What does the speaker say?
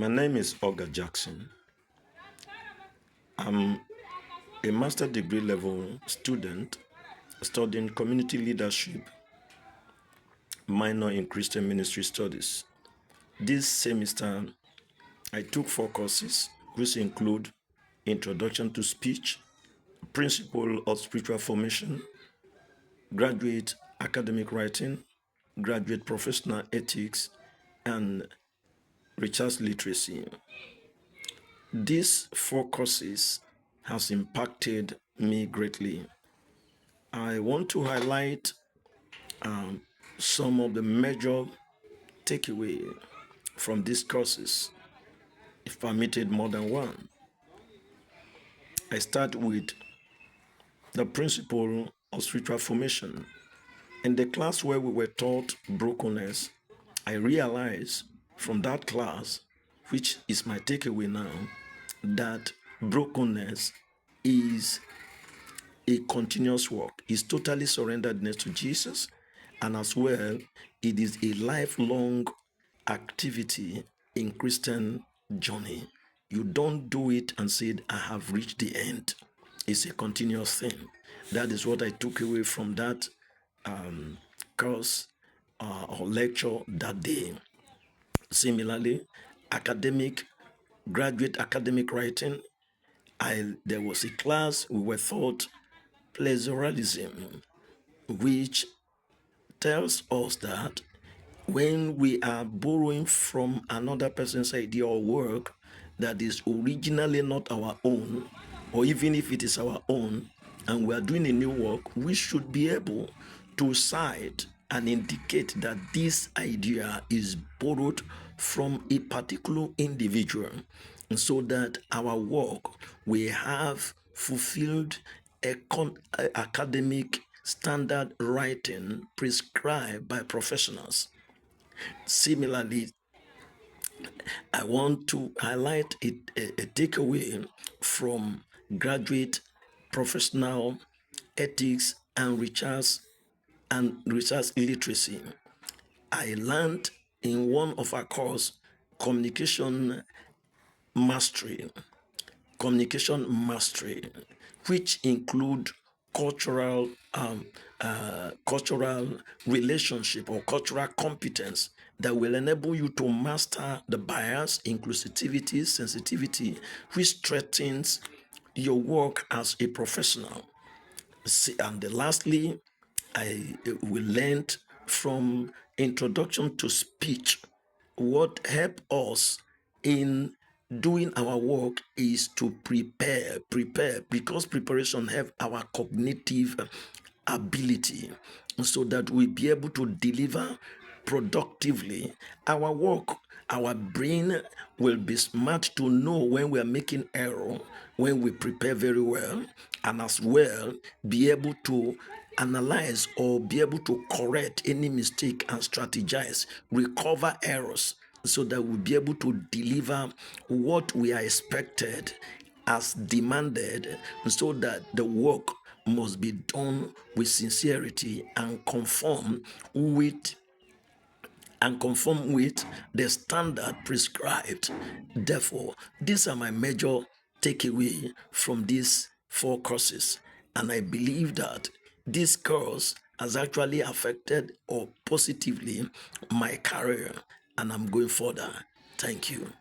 My name is OGAH Jackson. I'm a master degree level student studying community leadership, minor in Christian ministry studies. This semester, I took 4 courses, which include Introduction to Speech, Principle of Spiritual Formation, Graduate Academic Writing, Graduate Professional Ethics, and Research Literacy. These 4 courses has impacted me greatly. I want to highlight some of the major takeaway from these courses, if permitted more than one. I start with the principle of spiritual formation. In the class where we were taught brokenness, I realized from that class, which is my takeaway now, that brokenness is a continuous work. It's totally surrenderedness to Jesus, and as well, it is a lifelong activity in Christian journey. You don't do it and say, I have reached the end. It's a continuous thing. That is what I took away from that course or lecture that day. Similarly, graduate academic writing, there was a class we were taught pleasuralism, which tells us that when we are borrowing from another person's idea or work that is originally not our own, or even if it is our own, and we are doing a new work, we should be able to cite and indicate that this idea is borrowed from a particular individual, and so that our work will have fulfilled academic standard writing prescribed by professionals. Similarly, I want to highlight a takeaway from graduate professional ethics and research literacy. I learned in one of our course mastery, communication mastery, which include cultural cultural relationship or cultural competence that will enable you to master the bias, inclusivity, sensitivity, which strengthens your work as a professional. And lastly, we learned from Introduction to Speech. What help us in doing our work is to prepare, because preparation help our cognitive ability so that we be able to deliver productively our work. Our brain will be smart to know when we are making error, when we prepare very well, and as well be able to analyze or be able to correct any mistake and strategize, recover errors, so that we'll be able to deliver what we are expected as demanded, so that the work must be done with sincerity and conform with the standard prescribed. Therefore, these are my major takeaway from these 4 courses, and I believe that this course has actually affected or positively my career, and I'm going further. Thank you.